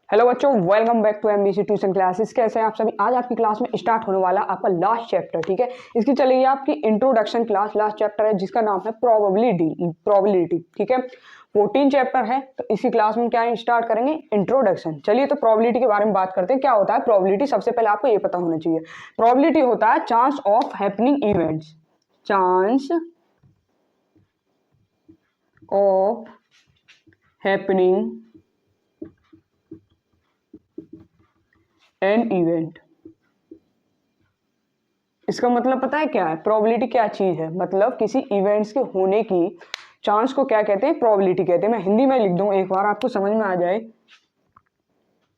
Hello बच्चों, welcome back to MBC tuition classes. कैसे हैं आप सभी। आज आपकी क्लास में स्टार्ट होने वाला आपका लास्ट चैप्टर, ठीक है। इसकी चलेगी आपकी इंट्रोडक्शन क्लास। लास्ट चैप्टर है जिसका नाम है प्रोबेबिलिटी, ठीक है। 14 चैप्टर है, तो इसी क्लास में क्या स्टार्ट करेंगे, इंट्रोडक्शन। चलिए तो प्रोबेबिलिटी के बारे में बात करते हैं। क्या होता है प्रोबेबिलिटी, सबसे पहले आपको ये पता होना चाहिए। प्रोबेबिलिटी होता है chance of happening events, chance of happening an event. इसका मतलब पता है क्या है, प्रोबेबिलिटी क्या चीज है, मतलब किसी इवेंट्स के होने की चांस को क्या कहते हैं, प्रोबेबिलिटी कहते हैं। मैं हिंदी में लिख दूं एक बार आपको समझ में आ जाए।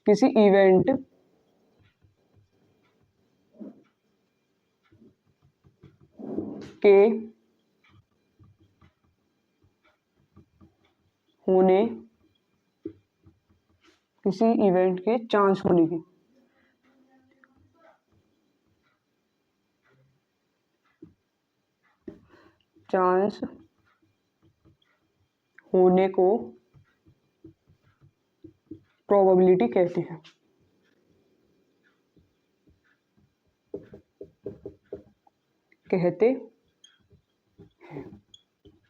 किसी इवेंट के होने, किसी इवेंट के चांस होने की, चांस होने को प्रोबेबिलिटी कहते हैं।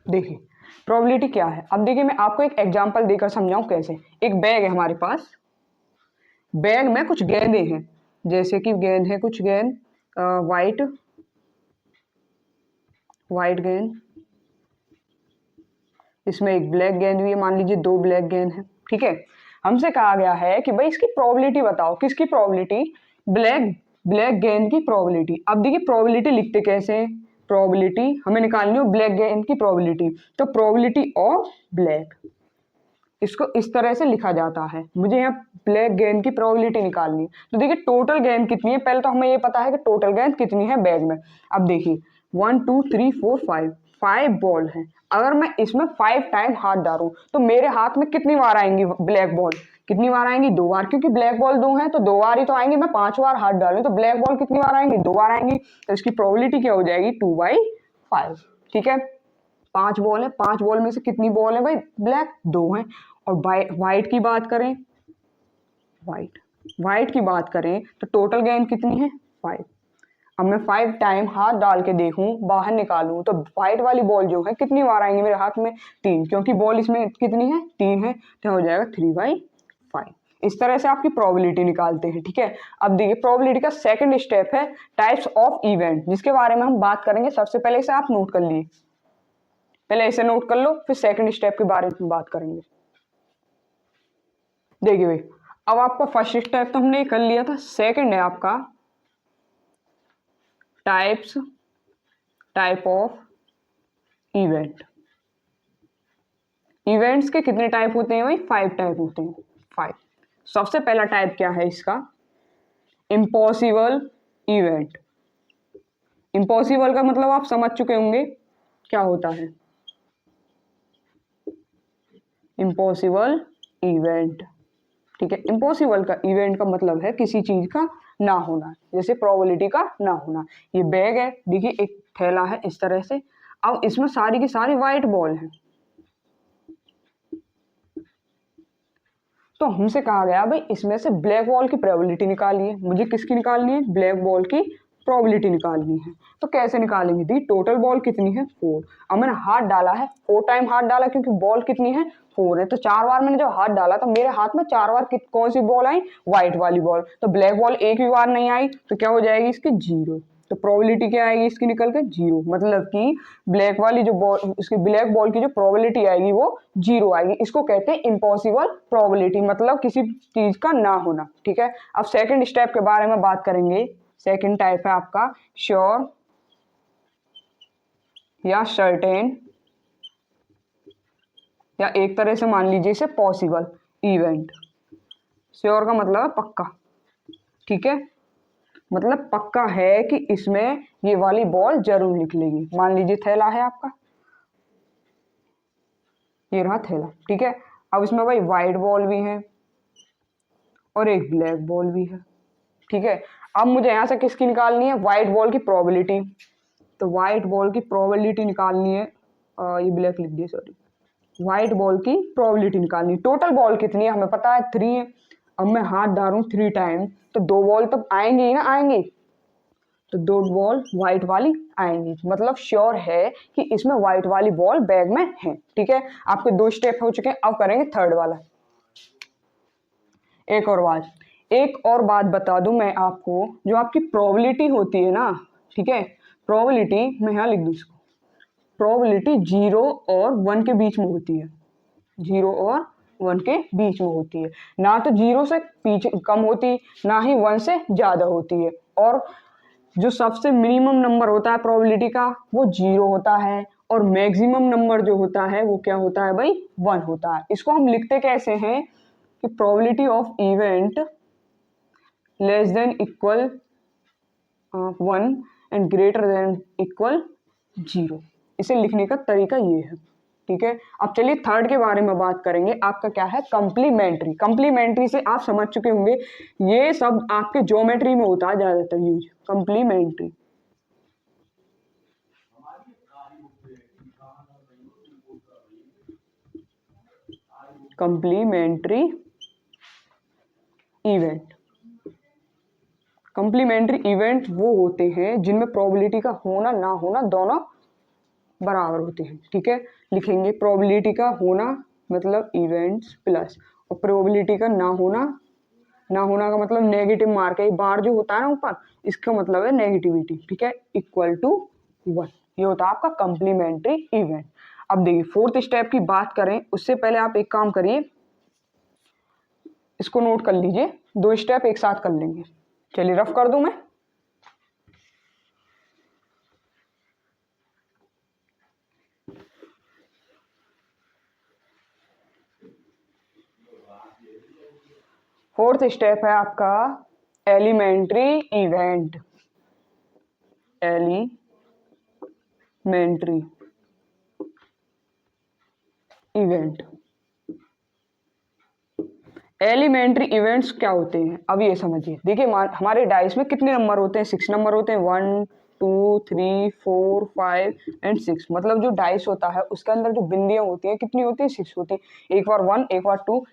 देखिए प्रोबेबिलिटी क्या है। अब देखिए मैं आपको एक एग्जांपल देकर समझाऊं कैसे। एक बैग है हमारे पास, बैग में कुछ गेंदे हैं, जैसे कि गेंद है, कुछ गेंद वाइट गेंद, इसमें एक ब्लैक गेंद भी है, मान लीजिए 2 ब्लैक गेंद है, ठीक है। हमसे कहा गया है कि भाई इसकी प्रोबेबिलिटी बताओ। किसकी प्रोबेबिलिटी, ब्लैक गेंद की प्रोबेबिलिटी। अब देखिए प्रोबेबिलिटी लिखते कैसे हैं, प्रोबेबिलिटी हमें निकालनी हो ब्लैक गेंद की प्रोबेबिलिटी, तो प्रोबेबिलिटी ऑफ ब्लैक, इसको इस तरह से लिखा जाता है। मुझे यहाँ ब्लैक गेंद की प्रोबेबिलिटी निकालनी है, तो देखिए टोटल गेंद कितनी है। पहले तो हमें ये पता है कि टोटल गेंद कितनी है बैग में। अब देखिए 1 2 3 4 5 बॉल है। अगर मैं इसमें 5 टाइम हाथ डालूं तो मेरे हाथ में कितनी बार आएंगी ब्लैक बॉल, कितनी बार आएंगी, 2 बार, क्योंकि ब्लैक बॉल 2 है तो 2 बार ही तो आएंगी। मैं 5 बार हाथ डालूं तो ब्लैक बॉल कितनी बार आएंगी, 2 बार आएंगी। तो इसकी प्रोबेबिलिटी क्या हो जाएगी, 2/5, ठीक है। 5 बॉल है, 5 बॉल में से कितनी बॉल है भाई, ब्लैक 2 है। और वाइट की बात करें, वाइट की बात करें तो टोटल गेंद कितनी है, 5। अब मैं 5 टाइम हाथ डाल के देखूं, बाहर निकालूं, तो व्हाइट वाली बॉल जो है कितनी बार आएंगी मेरे हाथ में, 3, क्योंकि बॉल इसमें कितनी है, 3 है, तो हो जाएगा 3/5। इस तरह से आपकी प्रोबेबिलिटी निकालते हैं, ठीक है। अब देखिए प्रोबेबिलिटी का सेकंड स्टेप है टाइप्स ऑफ इवेंट, जिसके बारे में हम बात करेंगे। सबसे पहले इसे आप नोट कर लिए, पहले इसे नोट कर लो, फिर सेकंड स्टेप के बारे में बात करेंगे। देखिए भाई, अब आपका फर्स्ट स्टेप तो हमने कर लिया था, सेकंड है आपका टाइप ऑफ इवेंट। इवेंट्स के कितने टाइप होते हैं भाई, 5 टाइप होते हैं, 5। सबसे पहला टाइप क्या है इसका, इम्पॉसिबल इवेंट। इम्पॉसिबल का मतलब आप समझ चुके होंगे क्या होता है, इम्पॉसिबल इवेंट, ठीक है। इम्पॉसिबल का इवेंट का मतलब है किसी चीज का ना होना, जैसे प्रोबेबिलिटी का ना होना। ये बैग है, देखिए एक थैला है इस तरह से। अब इसमें सारी की सारी व्हाइट बॉल है, तो हमसे कहा गया भाई इसमें से ब्लैक बॉल की प्रोबेबिलिटी निकालनी है। मुझे किसकी निकालनी है, ब्लैक बॉल की प्रोबेबिलिटी निकालनी है। तो कैसे निकालेंगे, दी टोटल बॉल कितनी है, 4। अब मैंने हाथ डाला है, 4 टाइम हाथ डाला, क्योंकि बॉल कितनी है, 4 है, तो 4 बार मैंने जब हाथ डाला तो मेरे हाथ में 4 बार कौन सी बॉल आई, व्हाइट वाली बॉल। तो ब्लैक बॉल एक भी बार नहीं आई, तो क्या हो जाएगी इसकी, 0। तो प्रोबेबिलिटी क्या आएगी इसकी निकल के, 0। मतलब कि ब्लैक वाली जो बॉल, उसकी ब्लैक बॉल की जो प्रोबेबिलिटी आएगी वो 0 आएगी। इसको कहते हैं इम्पॉसिबल प्रोबेबिलिटी, मतलब किसी चीज का ना होना, ठीक है। अब सेकंड स्टेप के बारे में बात करेंगे। सेकंड टाइप है आपका श्योर या सर्टेन, या एक तरह से मान लीजिए इसे पॉसिबल इवेंट। श्योर का मतलब है पक्का, ठीक है, मतलब पक्का है कि इसमें ये वाली बॉल जरूर निकलेगी। मान लीजिए थैला है आपका, ये रहा थैला, ठीक है। अब इसमें भाई व्हाइट बॉल भी है और एक ब्लैक बॉल भी है, ठीक है। अब मुझे यहाँ से किसकी निकालनी है, व्हाइट बॉल की प्रोबेबिलिटी। तो व्हाइट बॉल की प्रोबेबिलिटी निकालनी है, ये ब्लैक लिख दिया, सॉरी। व्हाइट बॉल की प्रोबेबिलिटी निकालनी, टोटल बॉल कितनी है हमें पता है, 3 है। अब मैं हाथ डालूं 3 टाइम तो 2 बॉल तो आएंगी ही ना, आएंगी, तो 2 बॉल व्हाइट वाली आएंगी, मतलब श्योर है कि इसमें व्हाइट वाली बॉल बैग में है। ठीक है, आपके 2 स्टेप हो चुके हैं, अब करेंगे थर्ड वाला। एक और बात बता दूं मैं आपको, जो आपकी प्रोबेबिलिटी होती है ना, ठीक है, प्रोबेबिलिटी मैं यहाँ लिख दूं इसको, प्रोबेबिलिटी 0 और 1 के बीच में होती है, 0 और 1 के बीच में होती है, ना तो 0 से पीछे कम होती, ना ही 1 से ज़्यादा होती है। और जो सबसे मिनिमम नंबर होता है प्रोबेबिलिटी का वो 0 होता है, और मैक्सिमम नंबर जो होता है वो क्या होता है भाई, 1 होता है। इसको हम लिखते कैसे हैं कि probability of event less than equal 1 and greater than equal 0, इसे लिखने का तरीका ये है। ठीक है, अब चलिए थर्ड के बारे में बात करेंगे। आपका क्या है, कंप्लीमेंट्री। कंप्लीमेंट्री से आप समझ चुके होंगे, ये सब आपके ज्योमेट्री में होता है ज्यादातर use, complementary. Complementary event, complementary event वो होते हैं जिनमें प्रोबेबिलिटी का होना ना होना दोनों बराबर होते हैं। ठीक है, लिखेंगे प्रोबेबिलिटी का होना मतलब इवेंट्स प्लस, और प्रोबेबिलिटी का ना होना, ना होना का मतलब नेगेटिव मार्क है, बार जो होता है ना ऊपर, इसका मतलब है नेगेटिविटी। ठीक है, इक्वल टू 1, ये होता है आपका कंप्लीमेंट्री इवेंट। अब देखिए फोर्थ स्टेप की बात करें उससे पहले आप एक काम करिए, इसको नोट कर लीजिए, 2 स्टेप एक साथ कर लेंगे। चलिए रफ कर दूं मैं। फोर्थ स्टेप है आपका elementary event, elementary event. Elementary events क्या होते हैं, अब ये समझिए। देखिए हमारे डाइस में कितने नंबर होते हैं, 6 नंबर होते हैं, 1 2 3 4 5 एंड 6, मतलब जो डाइस होता है उसके अंदर जो बिंदियां होती हैं कितनी होती है, 6 होती है। एक बार 1, एक बार 2,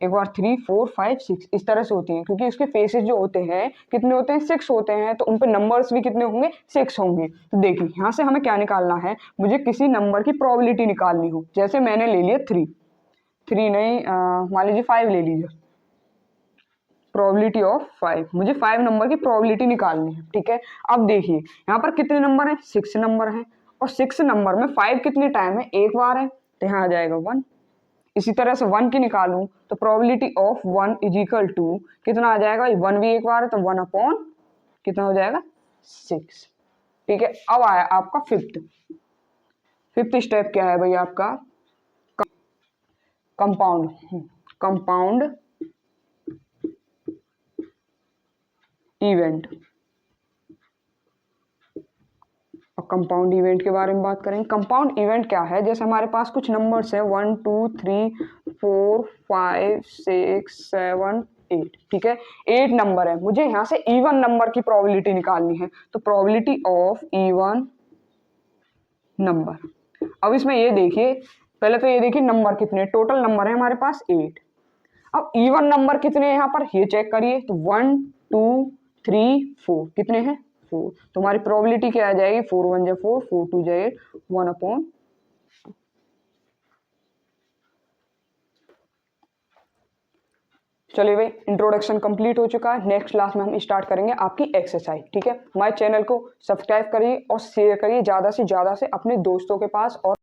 एक बार 3 4 5 6, इस तरह से होती हैं, क्योंकि उसके फेसेस जो होते हैं कितने होते हैं, 6 होते हैं, तो उन पे नंबर्स भी कितने होंगे, 6 होंगे। तो देखिए यहाँ से हमें क्या निकालना है, मुझे किसी नंबर की प्रोबेबिलिटी निकालनी हो, जैसे मैंने ले लिया 3 नहीं, मान लीजिए 5 ले लीजिए, प्रोबेबिलिटी ऑफ 5, मुझे 5 नंबर की प्रोबेबिलिटी निकालनी है। ठीक है, अब देखिए यहाँ पर कितने नंबर हैं, 6 नंबर हैं, और 6 नंबर में 5 कितने टाइम है, एक बार है, तो यहाँ आ जाएगा 1। इसी तरह से 1 की निकालूं तो probability of 1 is equal to कितना आ जाएगा, 1 भी एक बार है तो 1 अपॉन कितना हो जाएगा, 6। ठीक है, अब आया आपका फिफ्थ स्टेप क्या है भाई आपका, कंपाउंड इवेंट। और कंपाउंड इवेंट के बारे में बात करेंगे। कंपाउंड इवेंट क्या है, जैसे हमारे पास कुछ नंबर्स है 1 2 3 4 5 6 7 8, ठीक है, 8 नंबर है, मुझे यहाँ से इवन नंबर की प्रोबेबिलिटी निकालनी है, तो प्रोबेबिलिटी ऑफ इवन नंबर। अब इसमें ये देखिए, पहले तो ये देखिए नंबर कितने, टोटल नंबर है हमारे पास 8। अब इवन नंबर कितने हैं यहाँ पर, ये चेक करिए, तो 1 2 3 4 कितने हैं, 4, तो हमारी प्रोबेबिलिटी क्या आ जाएगी, 4 1 जा 4 4 2 जा 8 1 अपॉन। चलिए भाई, इंट्रोडक्शन कंप्लीट हो चुका है। नेक्स्ट क्लास में हम स्टार्ट करेंगे आपकी एक्सरसाइज। ठीक है, हमारे चैनल को सब्सक्राइब करिए और शेयर करिए ज़्यादा से ज़्यादा से अपने दोस्तों के पास। और